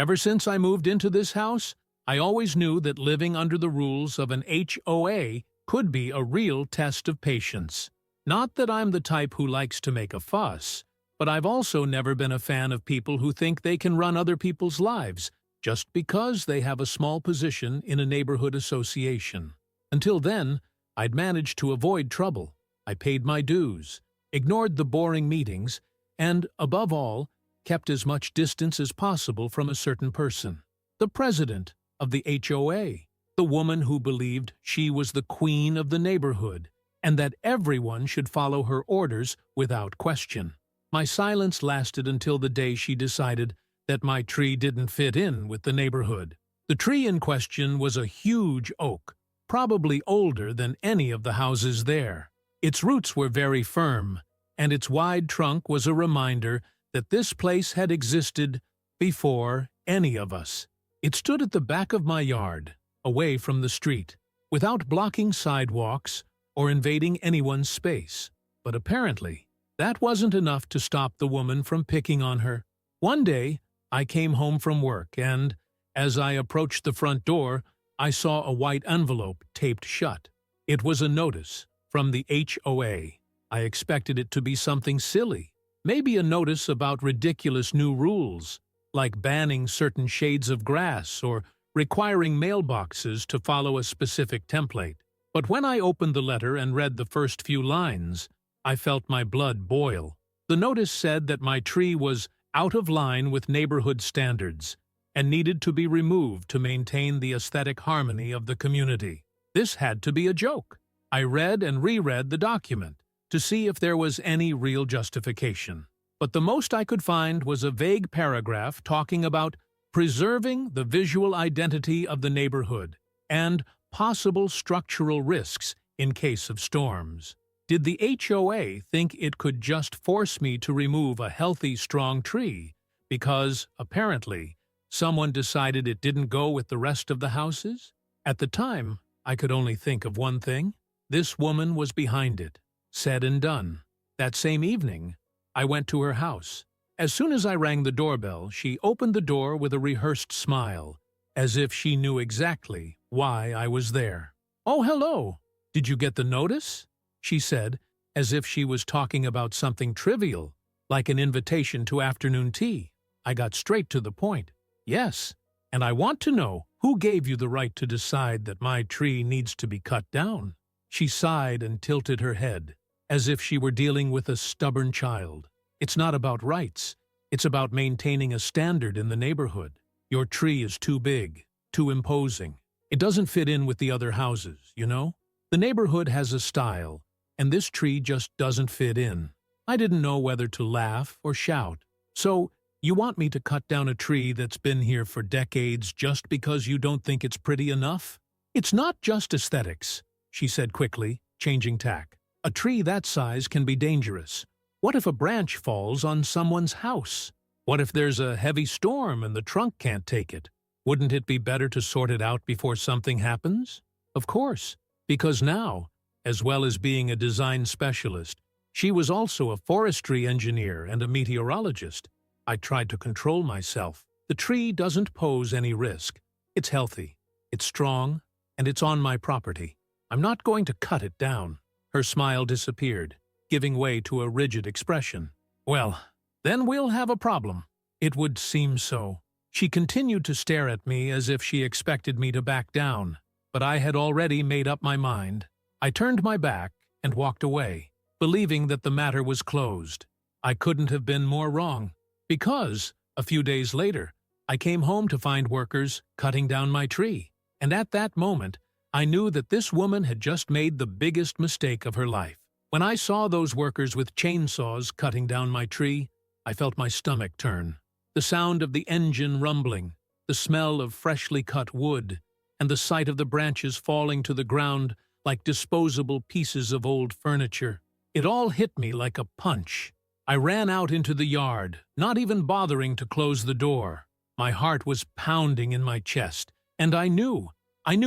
Ever since I moved into this house, I always knew that living under the rules of an HOA could be a real test of patience. Not that I'm the type who likes to make a fuss, but I've also never been a fan of people who think they can run other people's lives just because they have a small position in a neighborhood association. Until then, I'd managed to avoid trouble. I paid my dues, ignored the boring meetings, and, above all, kept as much distance as possible from a certain person. The president of the HOA, the woman who believed she was the queen of the neighborhood, and that everyone should follow her orders without question. My silence lasted until the day she decided that my tree didn't fit in with the neighborhood. The tree in question was a huge oak, probably older than any of the houses there. Its roots were very firm, and its wide trunk was a reminder that this place had existed before any of us. It stood at the back of my yard, away from the street, without blocking sidewalks or invading anyone's space. But apparently, that wasn't enough to stop the woman from picking on her. One day, I came home from work and, as I approached the front door, I saw a white envelope taped shut. It was a notice from the HOA. I expected it to be something silly, maybe a notice about ridiculous new rules, like banning certain shades of grass or requiring mailboxes to follow a specific template. But when I opened the letter and read the first few lines, I felt my blood boil. The notice said that my tree was out of line with neighborhood standards and needed to be removed to maintain the aesthetic harmony of the community. This had to be a joke. I read and reread the document to see if there was any real justification. But the most I could find was a vague paragraph talking about preserving the visual identity of the neighborhood and possible structural risks in case of storms. Did the HOA think it could just force me to remove a healthy, strong tree because, apparently, someone decided it didn't go with the rest of the houses? At the time, I could only think of one thing. This woman was behind it. Said and done. That same evening, I went to her house. As soon as I rang the doorbell, she opened the door with a rehearsed smile, as if she knew exactly why I was there. "Oh, hello. Did you get the notice?" she said, as if she was talking about something trivial, like an invitation to afternoon tea. I got straight to the point. "Yes, and I want to know who gave you the right to decide that my tree needs to be cut down." She sighed and tilted her head, as if she were dealing with a stubborn child. "It's not about rights. It's about maintaining a standard in the neighborhood. Your tree is too big, too imposing. It doesn't fit in with the other houses, you know? The neighborhood has a style, and this tree just doesn't fit in." I didn't know whether to laugh or shout. "So, you want me to cut down a tree that's been here for decades just because you don't think it's pretty enough?" "It's not just aesthetics," she said quickly, changing tack. "A tree that size can be dangerous. What if a branch falls on someone's house? What if there's a heavy storm and the trunk can't take it? Wouldn't it be better to sort it out before something happens?" Of course, because now, as well as being a design specialist, she was also a forestry engineer and a meteorologist. I tried to control myself. The tree doesn't pose any risk. It's healthy, it's strong, and it's on my property. I'm not going to cut it down. Her smile disappeared, giving way to a rigid expression. "Well, then we'll have a problem." It would seem so. She continued to stare at me as if she expected me to back down, but I had already made up my mind. I turned my back and walked away, believing that the matter was closed. I couldn't have been more wrong, because, a few days later, I came home to find workers cutting down my tree, and at that moment, I knew that this woman had just made the biggest mistake of her life. When I saw those workers with chainsaws cutting down my tree, I felt my stomach turn. The sound of the engine rumbling, the smell of freshly cut wood, and the sight of the branches falling to the ground like disposable pieces of old furniture. It all hit me like a punch. I ran out into the yard, not even bothering to close the door. My heart was pounding in my chest, and I knew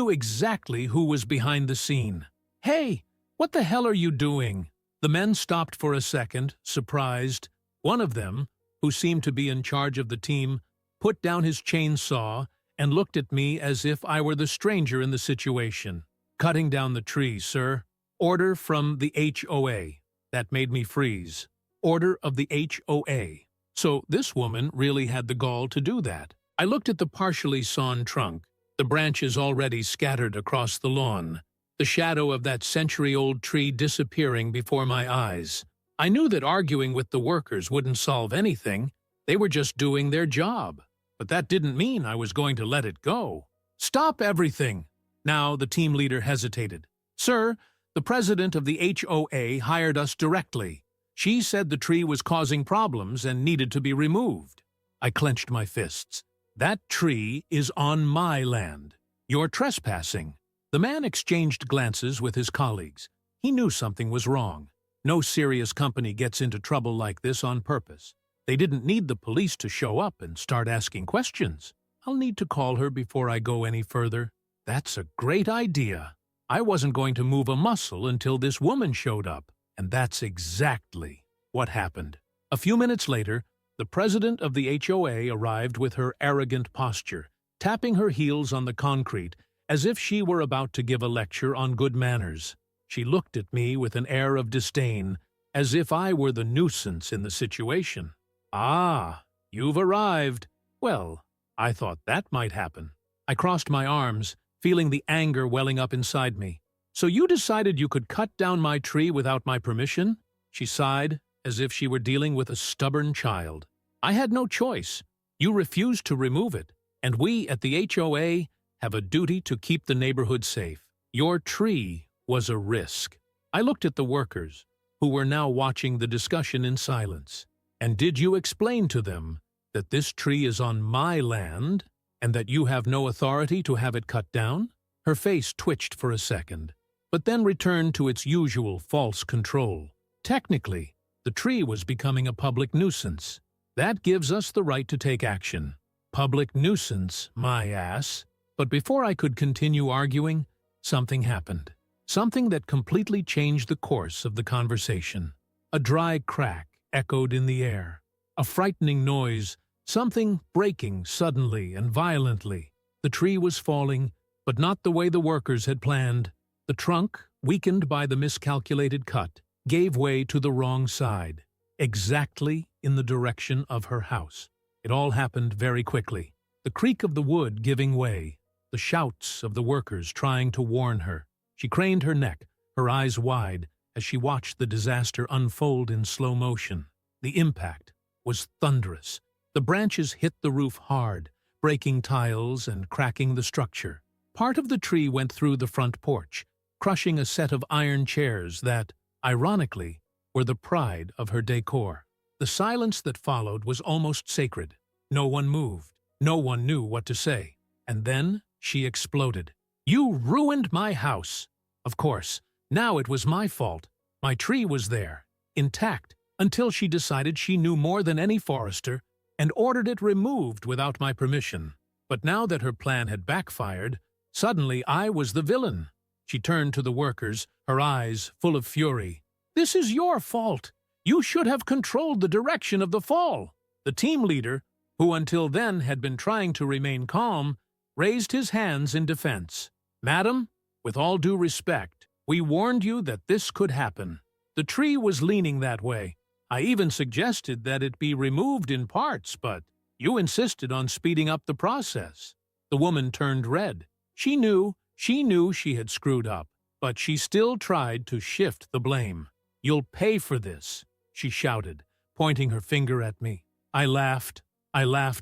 exactly who was behind the scene. "Hey, what the hell are you doing?" The men stopped for a second, surprised. One of them, who seemed to be in charge of the team, put down his chainsaw, and looked at me as if I were the stranger in the situation. "Cutting down the tree, sir. Order from the HOA. That made me freeze. Order of the HOA. So this woman really had the gall to do that. I looked at the partially sawn trunk, the branches already scattered across the lawn, the shadow of that century-old tree disappearing before my eyes. I knew that arguing with the workers wouldn't solve anything. They were just doing their job. But that didn't mean I was going to let it go. "Stop everything!" Now the team leader hesitated. "Sir, the president of the HOA hired us directly. She said the tree was causing problems and needed to be removed." I clenched my fists. "That tree is on my land. You're trespassing." The man exchanged glances with his colleagues. He knew something was wrong. No serious company gets into trouble like this on purpose. They didn't need the police to show up and start asking questions. I'll need to call her before I go any further. That's a great idea. I wasn't going to move a muscle until this woman showed up, and that's exactly what happened. A few minutes later, the president of the HOA arrived with her arrogant posture, tapping her heels on the concrete as if she were about to give a lecture on good manners. She looked at me with an air of disdain, as if I were the nuisance in the situation. "Ah, you've arrived. Well, I thought that might happen." I crossed my arms, feeling the anger welling up inside me. "So you decided you could cut down my tree without my permission?" She sighed, as if she were dealing with a stubborn child. "I had no choice. You refused to remove it, and we at the HOA have a duty to keep the neighborhood safe. Your tree was a risk." I looked at the workers, who were now watching the discussion in silence. "And did you explain to them that this tree is on my land and that you have no authority to have it cut down?" Her face twitched for a second, but then returned to its usual false control. "Technically, the tree was becoming a public nuisance. That gives us the right to take action." Public nuisance, my ass. But before I could continue arguing, something happened. Something that completely changed the course of the conversation. A dry crack echoed in the air. A frightening noise, something breaking suddenly and violently. The tree was falling, but not the way the workers had planned. The trunk, weakened by the miscalculated cut, gave way to the wrong side, exactly in the direction of her house. It all happened very quickly. The creak of the wood giving way, the shouts of the workers trying to warn her. She craned her neck, her eyes wide, as she watched the disaster unfold in slow motion. The impact was thunderous. The branches hit the roof hard, breaking tiles and cracking the structure. Part of the tree went through the front porch, crushing a set of iron chairs that, ironically, were the pride of her decor. The silence that followed was almost sacred. No one moved. No one knew what to say. And then she exploded. "You ruined my house!" Of course, now it was my fault. My tree was there, intact, until she decided she knew more than any forester and ordered it removed without my permission. But now that her plan had backfired, suddenly I was the villain. She turned to the workers, her eyes full of fury. "This is your fault. You should have controlled the direction of the fall." The team leader, who until then had been trying to remain calm, raised his hands in defense. "Madam, with all due respect, we warned you that this could happen. The tree was leaning that way. I even suggested that it be removed in parts, but you insisted on speeding up the process." The woman turned red. She knew she had screwed up, but she still tried to shift the blame. "You'll pay for this," she shouted, pointing her finger at me. I laughed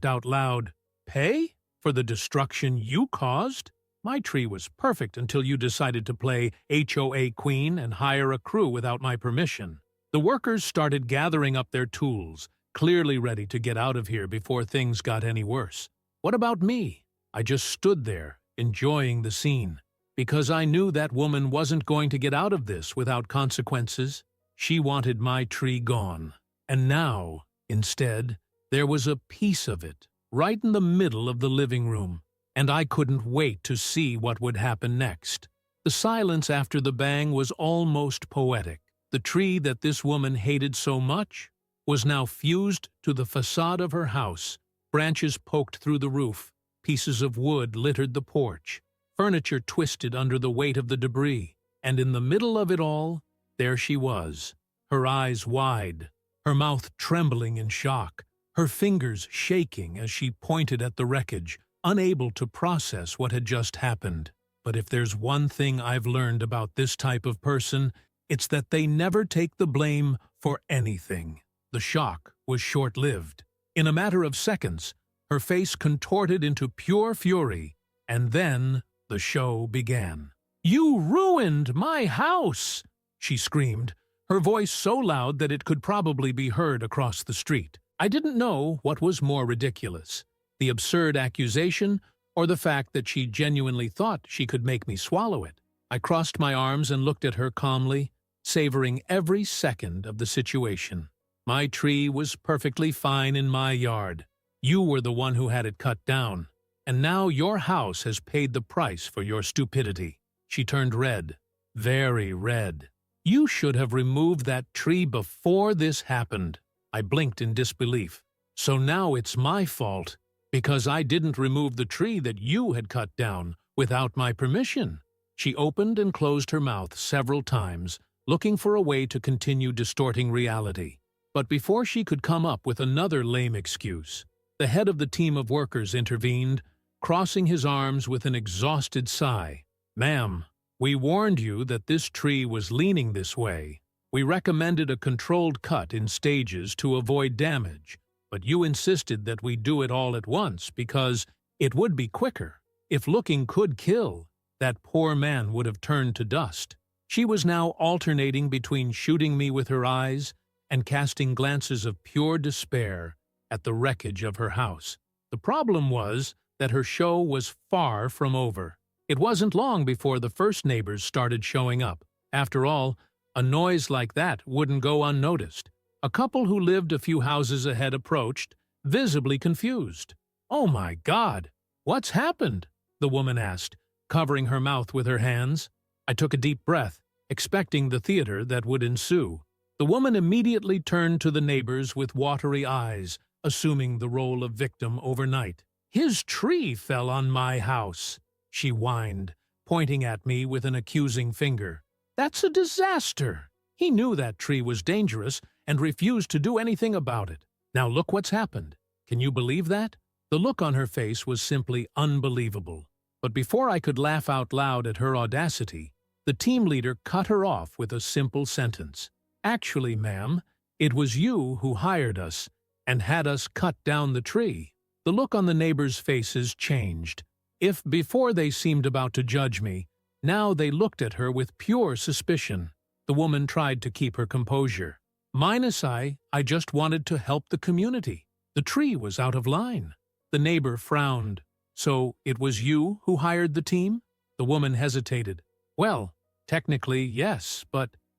out loud. "Pay? For the destruction you caused? My tree was perfect until you decided to play HOA queen and hire a crew without my permission." The workers started gathering up their tools, clearly ready to get out of here before things got any worse. What about me? I just stood there, enjoying the scene, because I knew that woman wasn't going to get out of this without consequences. She wanted my tree gone. And now, instead, there was a piece of it, right in the middle of the living room, and I couldn't wait to see what would happen next. The silence after the bang was almost poetic. The tree that this woman hated so much was now fused to the facade of her house, Branches poked through the roof, pieces of wood littered the porch, furniture twisted under the weight of the debris, and in the middle of it all, there she was, her eyes wide, her mouth trembling in shock, her fingers shaking as she pointed at the wreckage, unable to process what had just happened. But if there's one thing I've learned about this type of person, it's that they never take the blame for anything. The shock was short-lived. In a matter of seconds, her face contorted into pure fury, and then the show began. "You ruined my house!" she screamed, her voice so loud that it could probably be heard across the street. I didn't know what was more ridiculous, the absurd accusation or the fact that she genuinely thought she could make me swallow it. I crossed my arms and looked at her calmly, savoring every second of the situation. My tree was perfectly fine in my yard. You were the one who had it cut down, and now your house has paid the price for your stupidity. She turned red, very red. You should have removed that tree before this happened. I blinked in disbelief. So now it's my fault, because I didn't remove the tree that you had cut down without my permission. She opened and closed her mouth several times, looking for a way to continue distorting reality. But before she could come up with another lame excuse, the head of the team of workers intervened, crossing his arms with an exhausted sigh. "Ma'am, we warned you that this tree was leaning this way. We recommended a controlled cut in stages to avoid damage, but you insisted that we do it all at once because it would be quicker. If looking could kill, that poor man would have turned to dust." She was now alternating between shooting me with her eyes and casting glances of pure despair at the wreckage of her house. The problem was that her show was far from over. It wasn't long before the first neighbors started showing up. After all, a noise like that wouldn't go unnoticed. A couple who lived a few houses ahead approached, visibly confused. "Oh my God, what's happened?" the woman asked, covering her mouth with her hands. I took a deep breath, expecting the theater that would ensue. The woman immediately turned to the neighbors with watery eyes, assuming the role of victim overnight. "His tree fell on my house," she whined, pointing at me with an accusing finger. "That's a disaster. He knew that tree was dangerous and refused to do anything about it. Now look what's happened. Can you believe that?" The look on her face was simply unbelievable. But before I could laugh out loud at her audacity, the team leader cut her off with a simple sentence. "Actually, ma'am, it was you who hired us and had us cut down the tree." The look on the neighbors' faces changed. If before they seemed about to judge me, now they looked at her with pure suspicion. The woman tried to keep her composure. I just wanted to help the community. The tree was out of line." The neighbor frowned. "So it was you who hired the team?" The woman hesitated. "Well, technically, yes,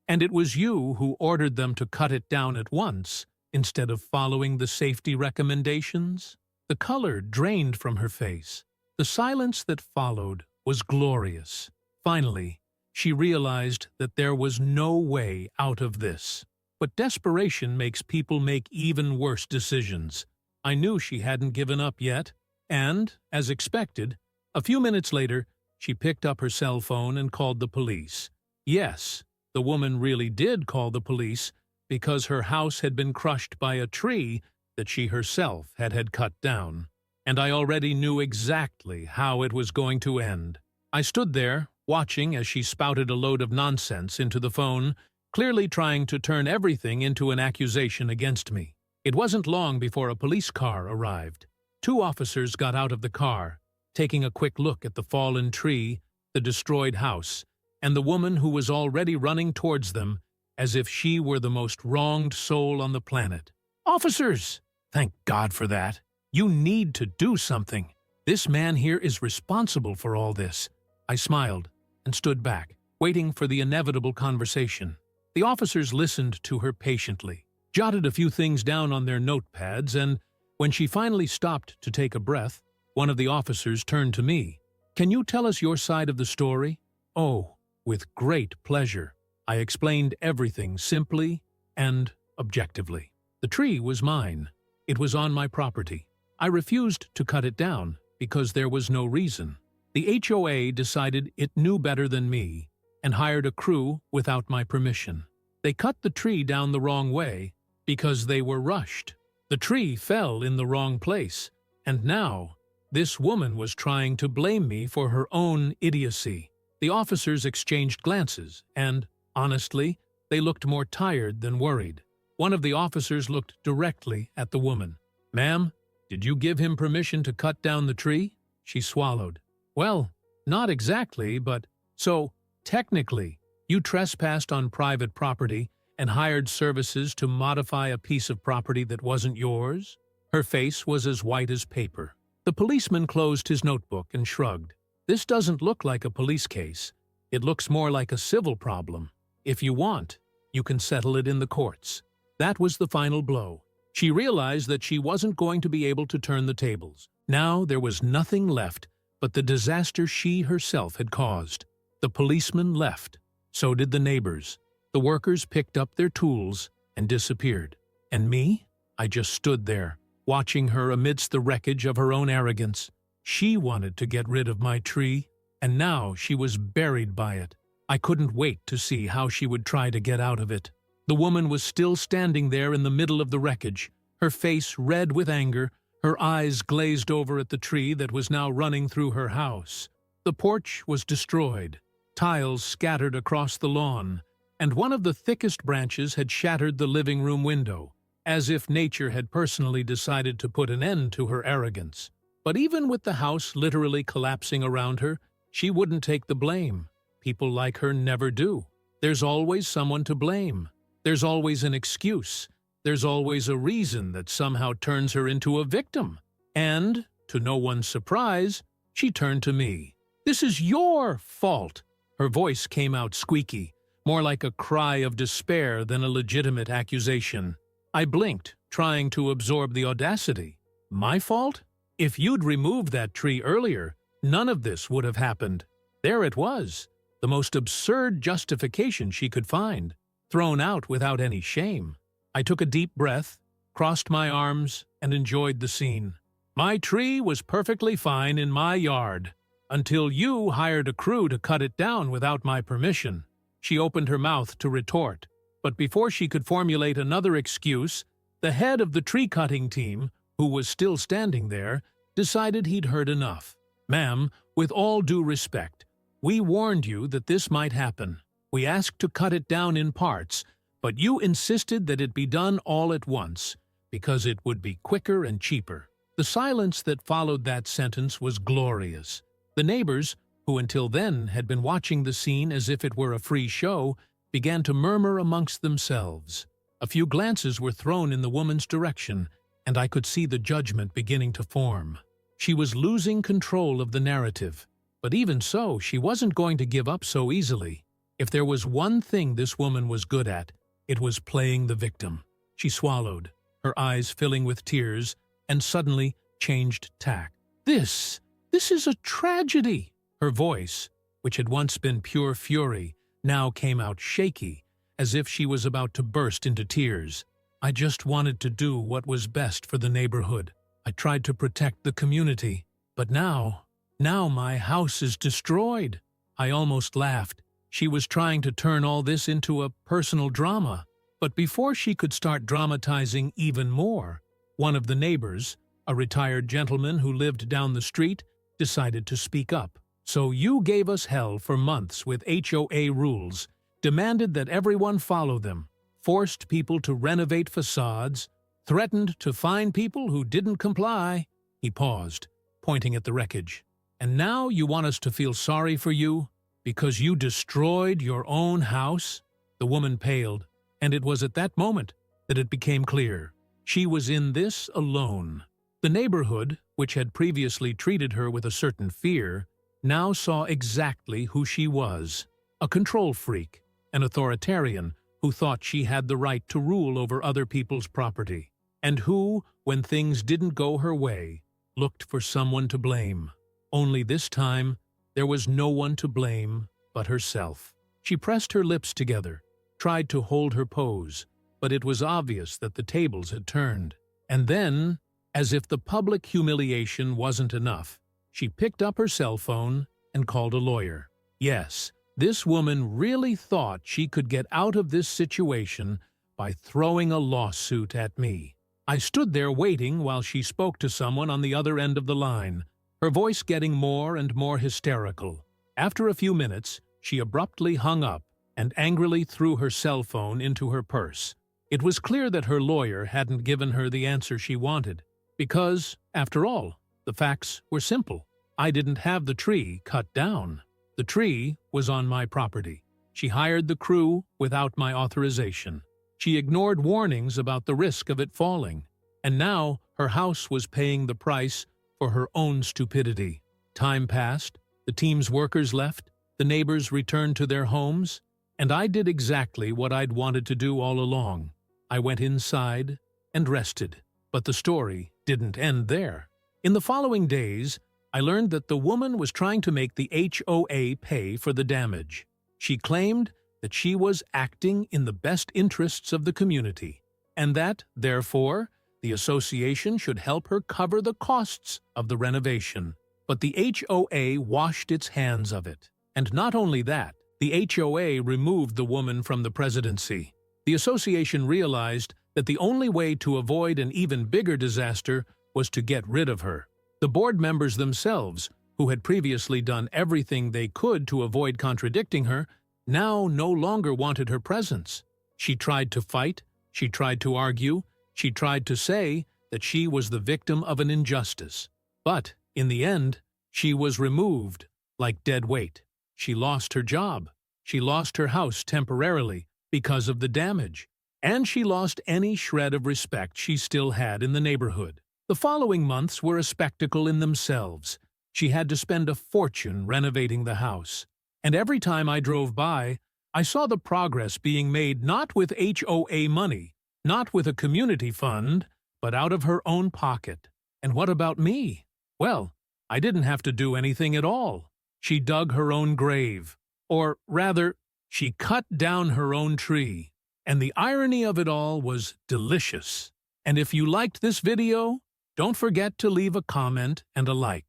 and it was you who ordered them to cut it down at once, instead of following the safety recommendations?" The color drained from her face. The silence that followed was glorious. Finally, she realized that there was no way out of this. But desperation makes people make even worse decisions. I knew she hadn't given up yet, and, as expected, a few minutes later, she picked up her cell phone and called the police. Yes, the woman really did call the police because her house had been crushed by a tree that she herself had cut down. And I already knew exactly how it was going to end. I stood there, watching as she spouted a load of nonsense into the phone, clearly trying to turn everything into an accusation against me. It wasn't long before a police car arrived. 2 officers got out of the car, taking a quick look at the fallen tree, the destroyed house, and the woman who was already running towards them as if she were the most wronged soul on the planet. "Officers! Thank God for that. You need to do something. This man here is responsible for all this." I smiled and stood back, waiting for the inevitable conversation. The officers listened to her patiently, jotted a few things down on their notepads, and when she finally stopped to take a breath, one of the officers turned to me. "Can you tell us your side of the story?" "Oh, with great pleasure." I explained everything simply and objectively. The tree was mine. It was on my property. I refused to cut it down because there was no reason. The HOA decided it knew better than me and hired a crew without my permission. They cut the tree down the wrong way because they were rushed. The tree fell in the wrong place, and now this woman was trying to blame me for her own idiocy. The officers exchanged glances, and, honestly, they looked more tired than worried. One of the officers looked directly at the woman. "Ma'am, did you give him permission to cut down the tree?" She swallowed. "Well, not exactly, but so, technically, you trespassed on private property and hired services to modify a piece of property that wasn't yours?" Her face was as white as paper. The policeman closed his notebook and shrugged. "This doesn't look like a police case. It looks more like a civil problem. If you want, you can settle it in the courts." That was the final blow. She realized that she wasn't going to be able to turn the tables. Now there was nothing left but the disaster she herself had caused. The policeman left. So did the neighbors. The workers picked up their tools and disappeared. And me? I just stood there, watching her amidst the wreckage of her own arrogance. She wanted to get rid of my tree, and now she was buried by it. I couldn't wait to see how she would try to get out of it. The woman was still standing there in the middle of the wreckage, her face red with anger, her eyes glazed over at the tree that was now running through her house. The porch was destroyed, tiles scattered across the lawn, and one of the thickest branches had shattered the living room window, as if nature had personally decided to put an end to her arrogance. But even with the house literally collapsing around her, she wouldn't take the blame. People like her never do. There's always someone to blame. There's always an excuse. There's always a reason that somehow turns her into a victim. And, to no one's surprise, she turned to me. "This is your fault." Her voice came out squeaky, more like a cry of despair than a legitimate accusation. I blinked, trying to absorb the audacity. My fault? If you'd removed that tree earlier, none of this would have happened. There it was, the most absurd justification she could find, thrown out without any shame. I took a deep breath, crossed my arms, and enjoyed the scene. My tree was perfectly fine in my yard, until you hired a crew to cut it down without my permission. She opened her mouth to retort, but before she could formulate another excuse, the head of the tree-cutting team, who was still standing there, decided he'd heard enough. "Ma'am, with all due respect, we warned you that this might happen. We asked to cut it down in parts, but you insisted that it be done all at once, because it would be quicker and cheaper." The silence that followed that sentence was glorious. The neighbors, who until then had been watching the scene as if it were a free show, began to murmur amongst themselves. A few glances were thrown in the woman's direction, and I could see the judgment beginning to form. She was losing control of the narrative, but even so, she wasn't going to give up so easily. If there was one thing this woman was good at, it was playing the victim. She swallowed, her eyes filling with tears, and suddenly changed tack. This is a tragedy." Her voice, which had once been pure fury, now came out shaky, as if she was about to burst into tears. "I just wanted to do what was best for the neighborhood. I tried to protect the community. But now my house is destroyed." I almost laughed. She was trying to turn all this into a personal drama. But before she could start dramatizing even more, one of the neighbors, a retired gentleman who lived down the street, decided to speak up. "So you gave us hell for months with HOA rules, demanded that everyone follow them, forced people to renovate facades, threatened to fine people who didn't comply." He paused, pointing at the wreckage. "And now you want us to feel sorry for you because you destroyed your own house?" The woman paled, and it was at that moment that it became clear. She was in this alone. The neighborhood, which had previously treated her with a certain fear, now saw exactly who she was. A control freak, an authoritarian who thought she had the right to rule over other people's property, and who, when things didn't go her way, looked for someone to blame. Only this time, there was no one to blame but herself. She pressed her lips together, tried to hold her pose, but it was obvious that the tables had turned. And then As if the public humiliation wasn't enough, she picked up her cell phone and called a lawyer. Yes, this woman really thought she could get out of this situation by throwing a lawsuit at me. I stood there waiting while she spoke to someone on the other end of the line, her voice getting more and more hysterical. After a few minutes, she abruptly hung up and angrily threw her cell phone into her purse. It was clear that her lawyer hadn't given her the answer she wanted, because, after all, the facts were simple. I didn't have the tree cut down. The tree was on my property. She hired the crew without my authorization. She ignored warnings about the risk of it falling, and now her house was paying the price for her own stupidity. Time passed, the team's workers left, the neighbors returned to their homes, and I did exactly what I'd wanted to do all along. I went inside and rested. But the story didn't end there. In the following days, I learned that the woman was trying to make the HOA pay for the damage. She claimed that she was acting in the best interests of the community, and that, therefore, the association should help her cover the costs of the renovation. But the HOA washed its hands of it. And not only that, the HOA removed the woman from the presidency. The association realized that the only way to avoid an even bigger disaster was to get rid of her. The board members themselves, who had previously done everything they could to avoid contradicting her, now no longer wanted her presence. She tried to fight, she tried to argue, she tried to say that she was the victim of an injustice. But, in the end, she was removed like dead weight. She lost her job. She lost her house temporarily because of the damage. And she lost any shred of respect she still had in the neighborhood. The following months were a spectacle in themselves. She had to spend a fortune renovating the house. And every time I drove by, I saw the progress being made not with HOA money, not with a community fund, but out of her own pocket. And what about me? Well, I didn't have to do anything at all. She dug her own grave. Or rather, she cut down her own tree. And the irony of it all was delicious. And if you liked this video, don't forget to leave a comment and a like.